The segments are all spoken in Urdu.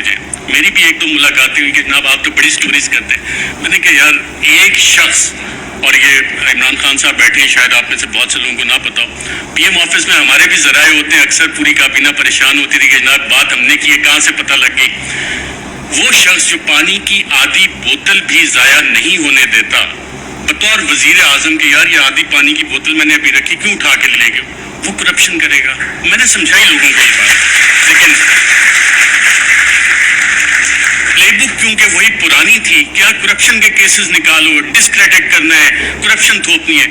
چلے جائیں. میری بھی ایک دو ملاقاتیں ہوئی کہ جناب آپ تو بڑی سٹوریز کرتے ہیں. میں نے کہا یار ایک شخص, اور یہ عمران خان صاحب بیٹھے ہیں, شاید آپ میں سے بہت سے لوگوں کو نہ پتا ہو, پی ایم آفس میں ہمارے بھی ذرائع ہوتے ہیں, اکثر پوری کابینہ پریشان ہوتی تھی کہ جناب بات ہم نے کی ہے کہاں سے پتہ لگ گئی. وہ شخص جو پانی کی آدھی بوتل بھی ضائع نہیں ہونے دیتا بطور وزیر اعظم کے, یار یہ آدھی پانی کی بوتل میں نے ابھی رکھی کیوں اٹھا کے لے گئے, وہ کرپشن کرے گا. میں نے سمجھائی لوگوں کو یہ بات, لیکن پلے بک کیونکہ وہی پرانی تھی, کیا کرپشن کے کیسز نکالو, ڈسکریڈٹ کرنا ہے, کرپشن تھوپنی ہے.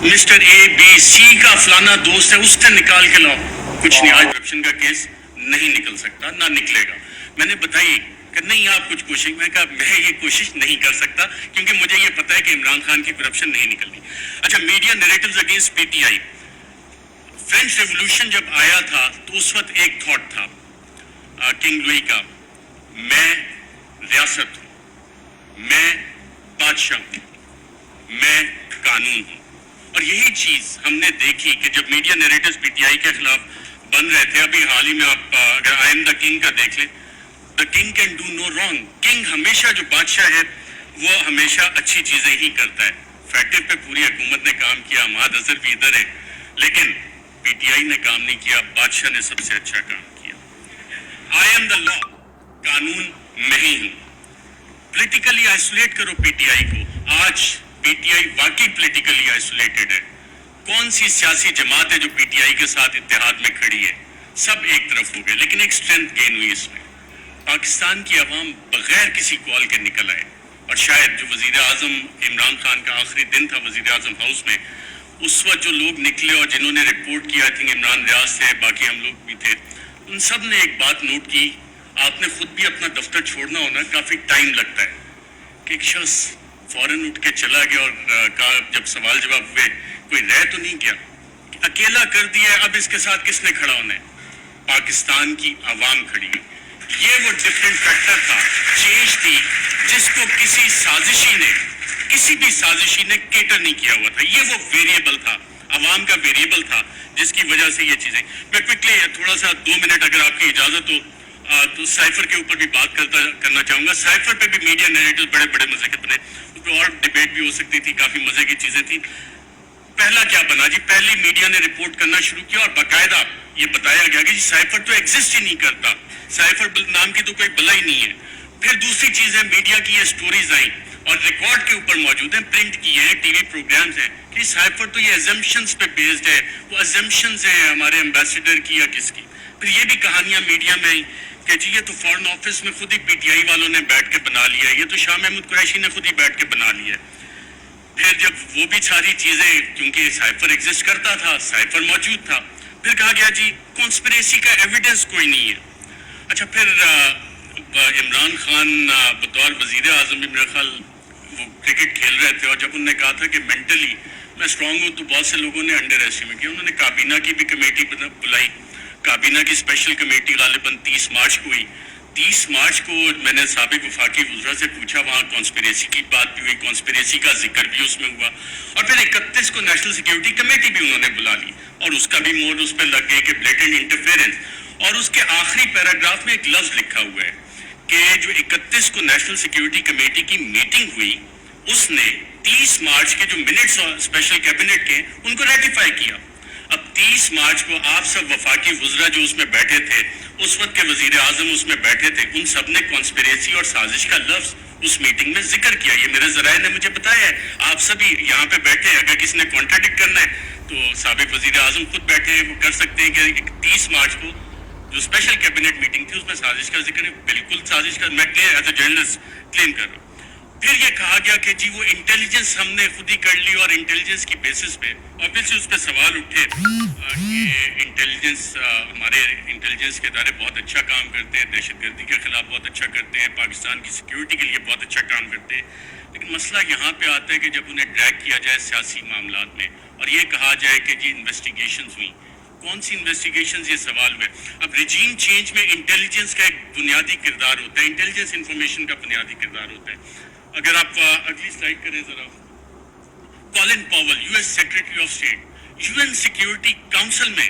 مسٹر اے بی سی کا فلانا دوست ہے, اس سے نکال کے لاؤ. کچھ نہیں, آج کرپشن کا کیس نہیں نکل سکتا, نہ نکلے گا. میں نے بتائی کہ نہیں آپ کچھ کوشش, میں کہا میں یہ کوشش نہیں کر سکتا کیونکہ مجھے یہ پتا ہے کہ عمران خان کی کرپشن نہیں نکلنی. اچھا, media narratives against P T I. French revolution جب آیا تھا تو اس وقت ایک تھاٹ تھا کنگ لوئی کا, میں ریاست ہوں, میں بادشاہ ہوں, میں قانون ہوں. اور یہی چیز ہم نے دیکھی کہ جب media narratives P T I کے خلاف بن رہے تھے, ابھی حال ہی میں آپ اگر آئی ایم دا کنگ کا دیکھ لیں, the king can do no wrong. King ہمیشہ, جو بادشاہ ہے وہ ہمیشہ اچھی چیزیں ہی کرتا ہے. فیکٹو پہ پوری حکومت نے کام کیا, مہاد اظہر بھی ادھر ہے, لیکن پی ٹی آئی نے کام نہیں کیا, بادشاہ نے سب سے اچھا کام کیا. آئی ایم دا لا, قانون میں ہی ہوں. پولیٹیکلی آئسولیٹ کرو پی ٹی آئی کو. آج پی ٹی آئی واقعی پولیٹیکلی آئسولیٹڈ ہے. کون سی سیاسی جماعت ہے جو پی ٹی آئی کے ساتھ اتحاد میں کھڑی ہے؟ سب ایک طرف ہو گئے, لیکن ایک اسٹرینتھ گین ہوئی اس میں. پاکستان کی عوام بغیر کسی کال کے نکل آئے, اور شاید جو وزیر اعظم عمران خان کا آخری دن تھا وزیر اعظم ہاؤس میں, اس وقت جو لوگ نکلے اور جنہوں نے رپورٹ کیا, تھنک عمران ریاض تھے, باقی ہم لوگ بھی تھے, ان سب نے ایک بات نوٹ کی. آپ نے خود بھی اپنا دفتر چھوڑنا ہونا, کافی ٹائم لگتا ہے, کہ ایک شخص فوراً اٹھ کے چلا گیا اور کہا, جب سوال جواب ہوئے, کوئی رہ تو نہیں گیا, اکیلا کر دیا, اب اس کے ساتھ کس نے کھڑا ہونا ہے؟ پاکستان کی عوام کھڑی ہے. یہ وہ ڈفرینٹ فیکٹر تھا, چینج تھی, جس کو کسی بھی سازشی نے کیٹر نہیں کیا ہوا تھا. یہ وہ ویریبل تھا, عوام کا ویریبل تھا, جس کی وجہ سے یہ چیزیں. میں کوئکلی تھوڑا سا 2 منٹ اگر آپ کی اجازت ہو تو سائفر کے اوپر بھی بات کرنا چاہوں گا. سائفر پہ بھی میڈیا نیریٹیو بڑے مزے کے بنے, اس پہ اور ڈبیٹ بھی ہو سکتی تھی, کافی مزے کی چیزیں تھیں. پہلا کیا بنا جی, پہلی میڈیا نے رپورٹ کرنا شروع کیا اور باقاعدہ یہ بتایا گیا کہ جی سائفر تو ایگزسٹ ہی نہیں کرتا, سائفر نام کی تو کوئی بلا ہی نہیں ہے. پھر دوسری چیز ہے, میڈیا کی یہ سٹوریز آئیں اور ریکارڈ کے اوپر موجود ہیں, پرنٹ کیے ہیں, ٹی وی پروگرامز ہیں, کہ سائفر تو یہ ایزمپشنز پہ بیسڈ ہے. وہ ایزمپشنز ہیں ہمارے ایمبیسیڈر کی یا کس کی. پھر یہ بھی کہانیاں میڈیا میں آئیں کہ جی یہ تو فارن آفس میں خود ہی پی ٹی آئی والوں نے بیٹھ کے بنا لیا ہے, یہ تو شاہ محمود قریشی نے خود ہی بیٹھ کے بنا لیا ہے. پھر جب وہ بھی ساری چیزیں, کیونکہ سائفر ایگزسٹ کرتا تھا, سائفر موجود تھا, پھر کہا گیا جی کانسپریسی کا ایویڈنس کوئی نہیں ہے. اچھا, پھر عمران خان بطور وزیر اعظم, میرا خیال وہ کرکٹ کھیل رہے تھے, اور جب انہوں نے کہا تھا کہ مینٹلی میں اسٹرانگ ہوں, تو بہت سے لوگوں نے انڈر ایسٹیمیٹ کیا. انہوں نے کابینہ کی بھی کمیٹی بلائی, کابینہ کی اسپیشل کمیٹی غالباً 30 مارچ کو ہوئی. 30 مارچ کو میں نے سابق وفاقی وزراء سے پوچھا, وہاں کانسپریسی کی بات بھی ہوئی, کانسپریسی کا ذکر بھی اس میں ہوا, اور پھر 31 کو نیشنل سیکیورٹی کمیٹی بھی انہوں نے بلا لی, اور اس کا بھی مور اس پہ لگ گئی کہ بلیٹنٹ انٹرفیئرنس. اور اس کے آخری پیراگراف میں ایک لفظ لکھا ہوا ہے کہ جو 31 کو نیشنل سیکیورٹی کمیٹی کی میٹنگ ہوئی, اس نے 30 مارچ کے جو منٹس اسپیشل کیبنٹ کے, ان کو ریٹیفائی کیا. اب 30 مارچ کو آپ سب وفاقی وزراء جو اس میں بیٹھے تھے, اس وقت کے وزیر اعظم اس میں بیٹھے تھے, ان سب نے کانسپریسی اور سازش کا لفظ اس میٹنگ میں ذکر کیا. یہ میرے ذرائع نے مجھے بتایا ہے, آپ سبھی یہاں پہ بیٹھے, اگر کسی نے کانٹریڈکٹ کرنا ہے تو سابق وزیر اعظم خود بیٹھے ہیں, وہ کر سکتے ہیں کہ 30 مارچ کو جو اسپیشل کیبنٹ میٹنگ تھی اس میں سازش کا ذکر ہے. بالکل سازش کا, میں ایز اے جرنلسٹ کلیم کر رہا ہوں. پھر یہ کہا گیا کہ جی وہ انٹیلیجنس ہم نے خود ہی کر لی, اور انٹیلیجنس کی بیسس پہ obviously اس پہ سوال اٹھے کہ انٹیلیجنس, ہمارے انٹیلیجنس کے ادارے بہت اچھا کام کرتے ہیں, دہشت گردی کے خلاف بہت اچھا کرتے ہیں, پاکستان کی سیکیورٹی کے لیے بہت اچھا کام کرتے ہیں. لیکن مسئلہ یہاں پہ آتا ہے کہ جب انہیں ڈریگ کیا جائے سیاسی معاملات میں, اور یہ کہا جائے کہ جی انویسٹیگیشنز ہوئیں, کون سی انویسٹیگیشنز, یہ سوال ہوئے. اب ریجیم چینج میں انٹیلیجنس کا ایک بنیادی کردار ہوتا ہے, انٹیلیجنس انفارمیشن کا بنیادی کردار ہوتا ہے. اگر آپ اگلی سلائڈ کریں ذرا, Colin Powell, US secretary of state, UN security council میں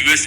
US